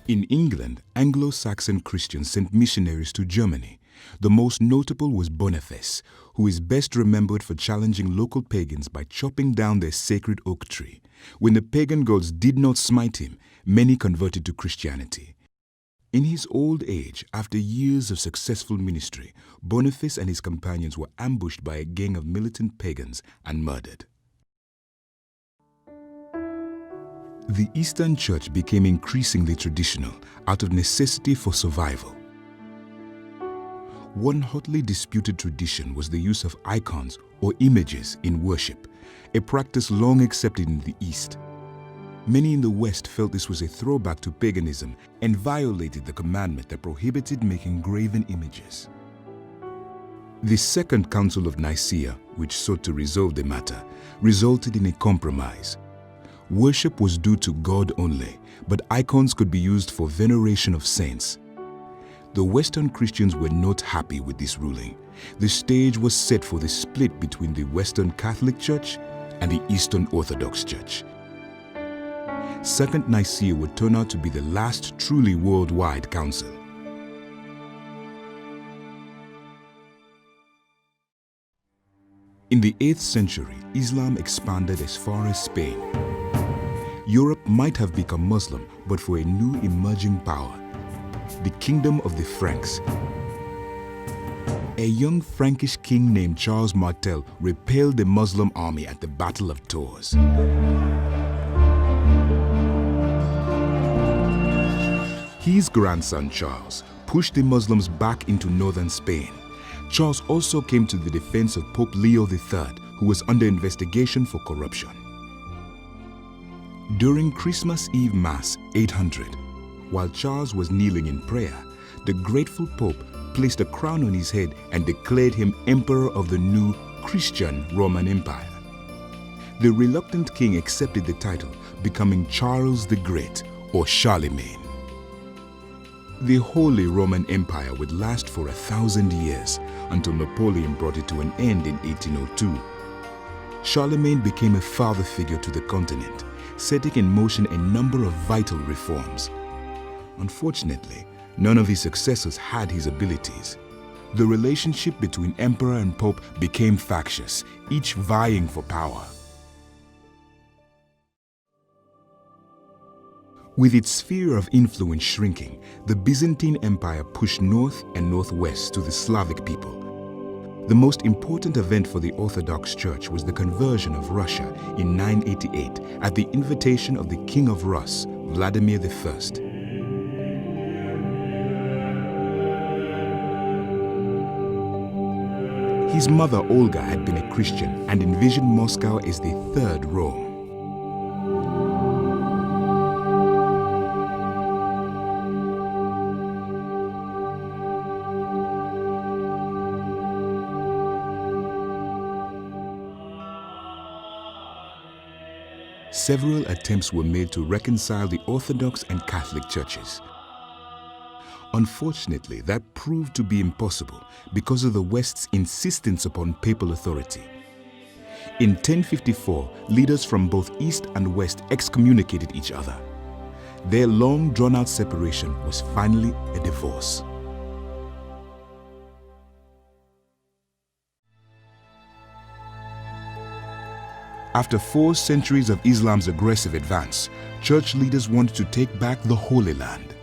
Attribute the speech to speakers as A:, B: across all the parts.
A: In England, Anglo-Saxon Christians sent missionaries to Germany. The most notable was Boniface, who is best remembered for challenging local pagans by chopping down their sacred oak tree. When the pagan gods did not smite him, many converted to Christianity. In his old age, after years of successful ministry, Boniface and his companions were ambushed by a gang of militant pagans and murdered. The Eastern Church became increasingly traditional out of necessity for survival. One hotly disputed tradition was the use of icons or images in worship, a practice long accepted in the East. Many in the West felt this was a throwback to paganism and violated the commandment that prohibited making graven images. The Second Council of Nicaea, which sought to resolve the matter, resulted in a compromise. Worship was due to God only, but icons could be used for veneration of saints. The Western Christians were not happy with this ruling. The stage was set for the split between the Western Catholic Church and the Eastern Orthodox Church. Second Nicaea would turn out to be the last truly worldwide council. In the 8th century, Islam expanded as far as Spain. Europe might have become Muslim but for a new emerging power, the Kingdom of the Franks. A young Frankish king named Charles Martel repelled the Muslim army at the Battle of Tours. His grandson Charles pushed the Muslims back into northern Spain. Charles also came to the defense of Pope Leo III, who was under investigation for corruption. During Christmas Eve Mass 800, while Charles was kneeling in prayer, the grateful Pope placed a crown on his head and declared him Emperor of the new Christian Roman Empire. The reluctant king accepted the title, becoming Charles the Great, or Charlemagne. The Holy Roman Empire would last for 1,000 years until Napoleon brought it to an end in 1802. Charlemagne became a father figure to the continent, setting in motion a number of vital reforms. Unfortunately, none of his successors had his abilities. The relationship between emperor and pope became factious, each vying for power. With its sphere of influence shrinking, the Byzantine Empire pushed north and northwest to the Slavic people. The most important event for the Orthodox Church was the conversion of Russia in 988 at the invitation of the King of Rus, Vladimir I. His mother Olga had been a Christian and envisioned Moscow as the third Rome. Several attempts were made to reconcile the Orthodox and Catholic churches. Unfortunately, that proved to be impossible because of the West's insistence upon papal authority. In 1054, leaders from both East and West excommunicated each other. Their long drawn-out separation was finally a divorce. After 4 centuries of Islam's aggressive advance, church leaders wanted to take back the Holy Land.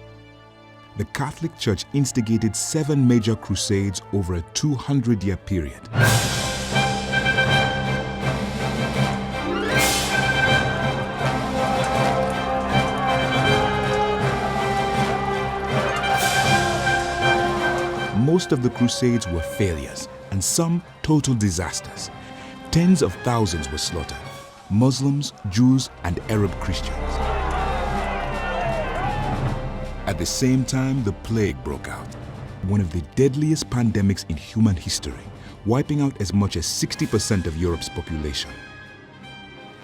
A: The Catholic Church instigated 7 major crusades over a 200-year period. Most of the crusades were failures and some total disasters. Tens of thousands were slaughtered, Muslims, Jews, and Arab Christians. At the same time, the plague broke out, one of the deadliest pandemics in human history, wiping out as much as 60% of Europe's population.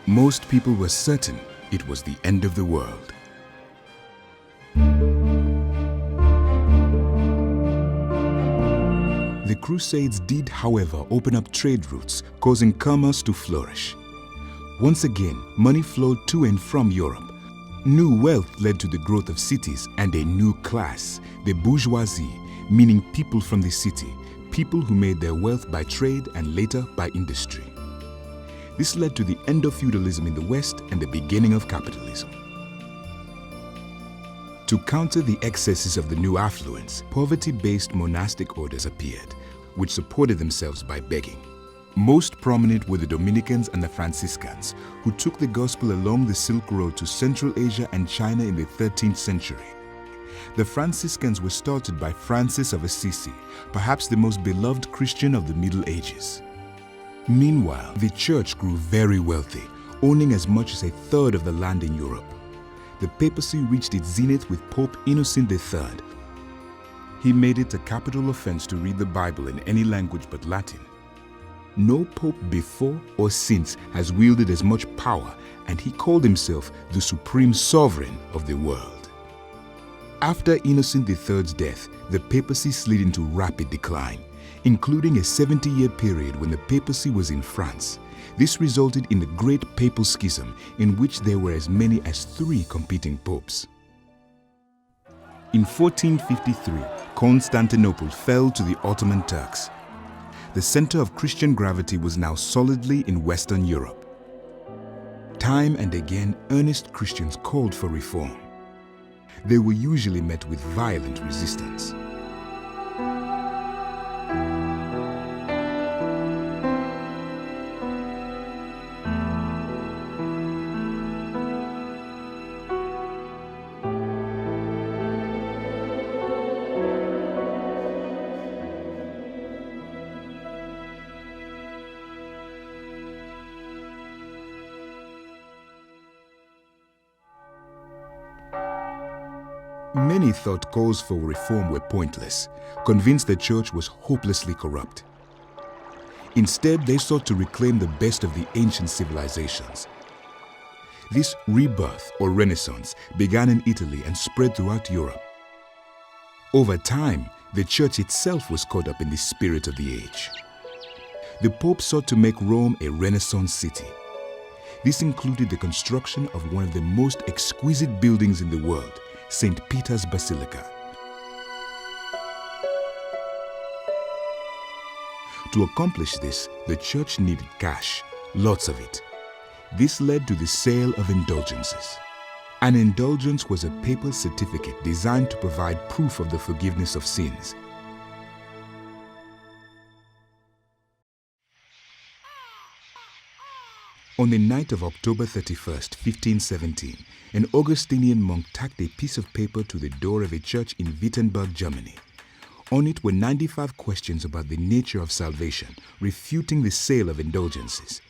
A: Most people were certain it was the end of the world. The Crusades did, however, open up trade routes, causing commerce to flourish. Once again, money flowed to and from Europe. New wealth led to the growth of cities and a new class, the bourgeoisie, meaning people from the city, people who made their wealth by trade and later by industry. This led to the end of feudalism in the West and the beginning of capitalism. To counter the excesses of the new affluence, poverty-based monastic orders appeared, which supported themselves by begging. Most prominent were the Dominicans and the Franciscans, who took the gospel along the Silk Road to Central Asia and China in the 13th century. The Franciscans were started by Francis of Assisi, perhaps the most beloved Christian of the Middle Ages. Meanwhile, the church grew very wealthy, owning as much as a third of the land in Europe. The papacy reached its zenith with Pope Innocent III. He made it a capital offense to read the Bible in any language but Latin. No pope before or since has wielded as much power, and he called himself the supreme sovereign of the world. After Innocent III's death, the papacy slid into rapid decline, including a 70-year period when the papacy was in France. This resulted in the Great Papal Schism, in which there were as many as 3 competing popes. In 1453, Constantinople fell to the Ottoman Turks. The center of Christian gravity was now solidly in Western Europe. Time and again, earnest Christians called for reform. They were usually met with violent resistance. Many thought calls for reform were pointless, convinced the church was hopelessly corrupt. Instead, they sought to reclaim the best of the ancient civilizations. This rebirth or renaissance began in Italy and spread throughout Europe. Over time, the church itself was caught up in the spirit of the age. The Pope sought to make Rome a Renaissance city. This included the construction of one of the most exquisite buildings in the world, St. Peter's Basilica. To accomplish this, the church needed cash, lots of it. This led to the sale of indulgences. An indulgence was a papal certificate designed to provide proof of the forgiveness of sins. On the night of October 31st, 1517, an Augustinian monk tacked a piece of paper to the door of a church in Wittenberg, Germany. On it were 95 questions about the nature of salvation, refuting the sale of indulgences.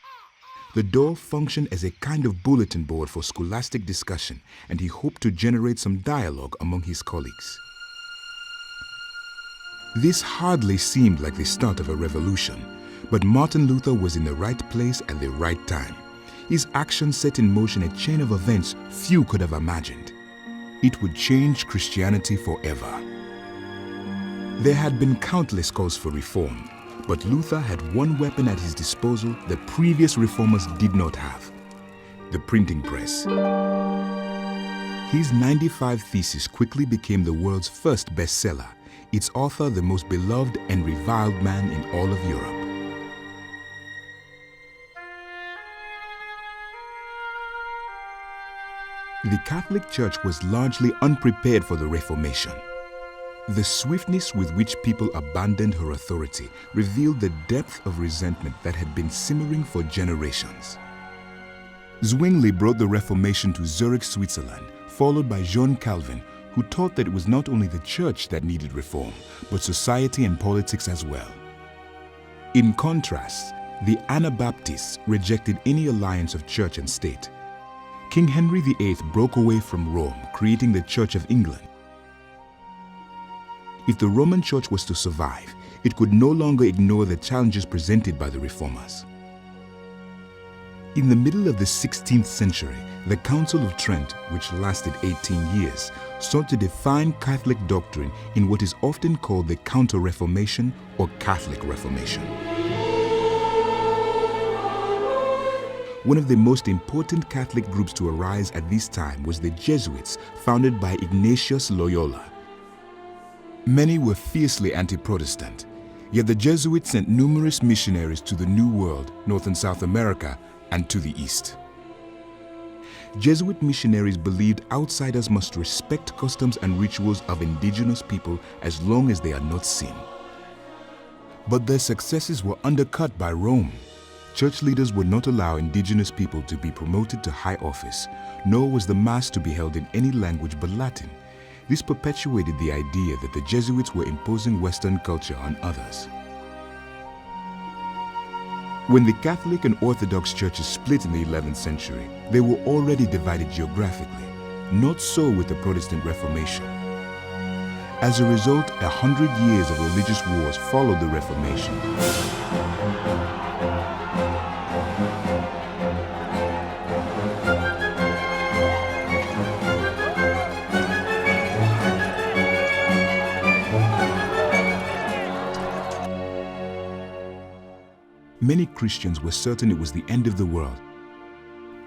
A: The door functioned as a kind of bulletin board for scholastic discussion, and he hoped to generate some dialogue among his colleagues. This hardly seemed like the start of a revolution, but Martin Luther was in the right place at the right time. His action set in motion a chain of events few could have imagined. It would change Christianity forever. There had been countless calls for reform, but Luther had one weapon at his disposal that previous reformers did not have: the printing press. His 95 Theses quickly became the world's first bestseller, its author the most beloved and reviled man in all of Europe. The Catholic Church was largely unprepared for the Reformation. The swiftness with which people abandoned her authority revealed the depth of resentment that had been simmering for generations. Zwingli brought the Reformation to Zurich, Switzerland, followed by John Calvin, who taught that it was not only the church that needed reform, but society and politics as well. In contrast, the Anabaptists rejected any alliance of church and state. King Henry VIII broke away from Rome, creating the Church of England. If the Roman Church was to survive, it could no longer ignore the challenges presented by the reformers. In the middle of the 16th century, the Council of Trent, which lasted 18 years, sought to define Catholic doctrine in what is often called the Counter-Reformation or Catholic Reformation. One of the most important Catholic groups to arise at this time was the Jesuits, founded by Ignatius Loyola. Many were fiercely anti-Protestant, yet the Jesuits sent numerous missionaries to the New World, North and South America, and to the East. Jesuit missionaries believed outsiders must respect customs and rituals of indigenous people as long as they are not seen. But their successes were undercut by Rome. Church leaders would not allow indigenous people to be promoted to high office, nor was the Mass to be held in any language but Latin. This perpetuated the idea that the Jesuits were imposing Western culture on others. When the Catholic and Orthodox churches split in the 11th century, they were already divided geographically. Not so with the Protestant Reformation. As a result, 100 years of religious wars followed the Reformation. Many Christians were certain it was the end of the world.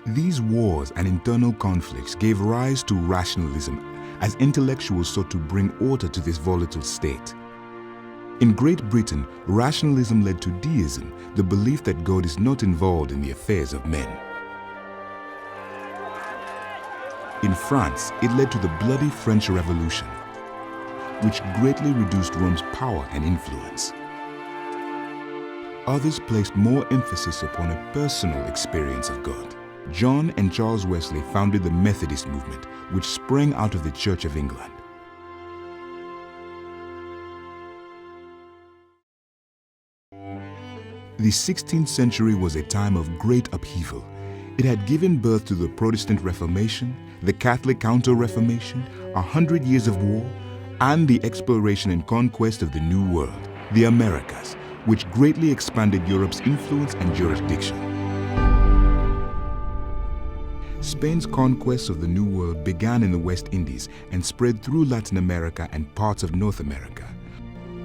A: These wars and internal conflicts gave rise to rationalism as intellectuals sought to bring order to this volatile state. In Great Britain, rationalism led to deism, the belief that God is not involved in the affairs of men. In France, it led to the bloody French Revolution, which greatly reduced Rome's power and influence. Others placed more emphasis upon a personal experience of God. John and Charles Wesley founded the Methodist movement, which sprang out of the Church of England. The 16th century was a time of great upheaval. It had given birth to the Protestant Reformation, the Catholic Counter-Reformation, 100 years of war, and the exploration and conquest of the New World, the Americas, which greatly expanded Europe's influence and jurisdiction. Spain's conquest of the New World began in the West Indies and spread through Latin America and parts of North America.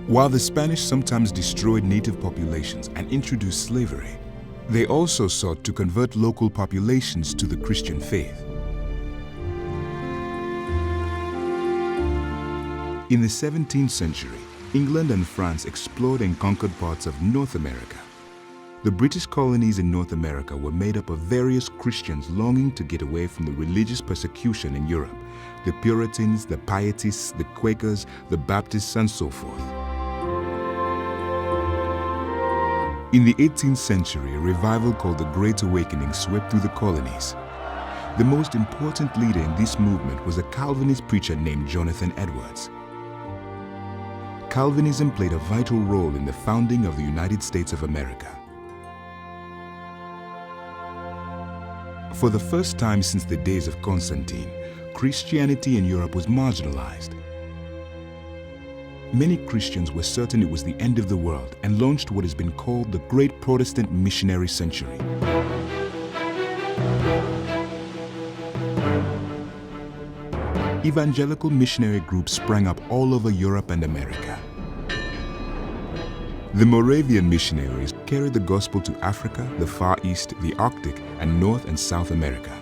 A: While the Spanish sometimes destroyed native populations and introduced slavery, they also sought to convert local populations to the Christian faith. In the 17th century, England and France explored and conquered parts of North America. The British colonies in North America were made up of various Christians longing to get away from the religious persecution in Europe, the Puritans, the Pietists, the Quakers, the Baptists, and so forth. In the 18th century, a revival called the Great Awakening swept through the colonies. The most important leader in this movement was a Calvinist preacher named Jonathan Edwards. Calvinism played a vital role in the founding of the United States of America. For the first time since the days of Constantine, Christianity in Europe was marginalized. Many Christians were certain it was the end of the world and launched what has been called the Great Protestant Missionary Century. Evangelical missionary groups sprang up all over Europe and America. The Moravian missionaries carried the gospel to Africa, the Far East, the Arctic, and North and South America.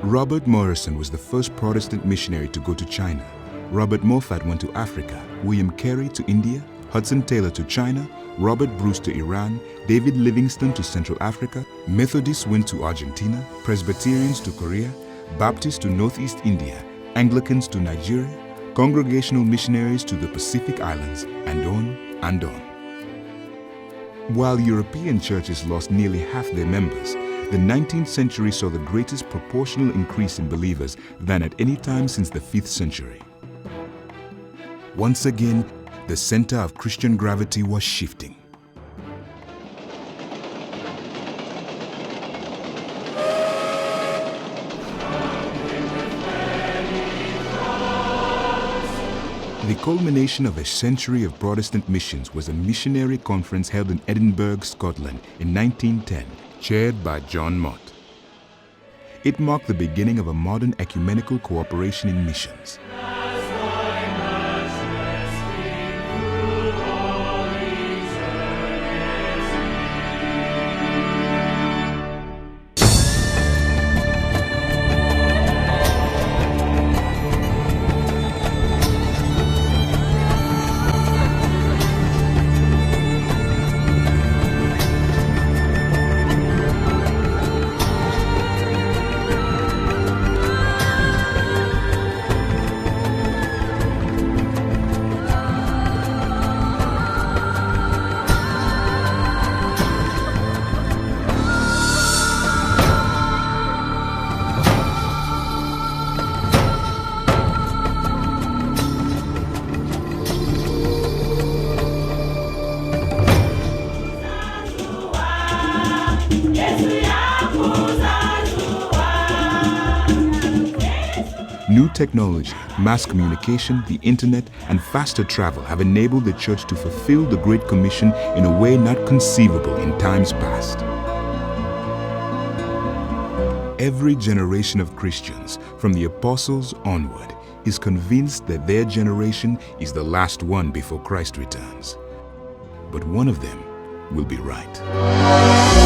A: Robert Morrison was the first Protestant missionary to go to China. Robert Moffat went to Africa, William Carey to India, Hudson Taylor to China, Robert Bruce to Iran, David Livingstone to Central Africa, Methodists went to Argentina, Presbyterians to Korea, Baptists to Northeast India, Anglicans to Nigeria, Congregational missionaries to the Pacific Islands, and on and on. While European churches lost nearly half their members, the 19th century saw the greatest proportional increase in believers than at any time since the 5th century. Once again, the center of Christian gravity was shifting. The culmination of a century of Protestant missions was a missionary conference held in Edinburgh, Scotland in 1910, chaired by John Mott. It marked the beginning of a modern ecumenical cooperation in missions. technology, mass communication, the internet, and faster travel have enabled the Church to fulfill the Great Commission in a way not conceivable in times past. Every generation of Christians, from the apostles onward, is convinced that their generation is the last one before Christ returns. But one of them will be right.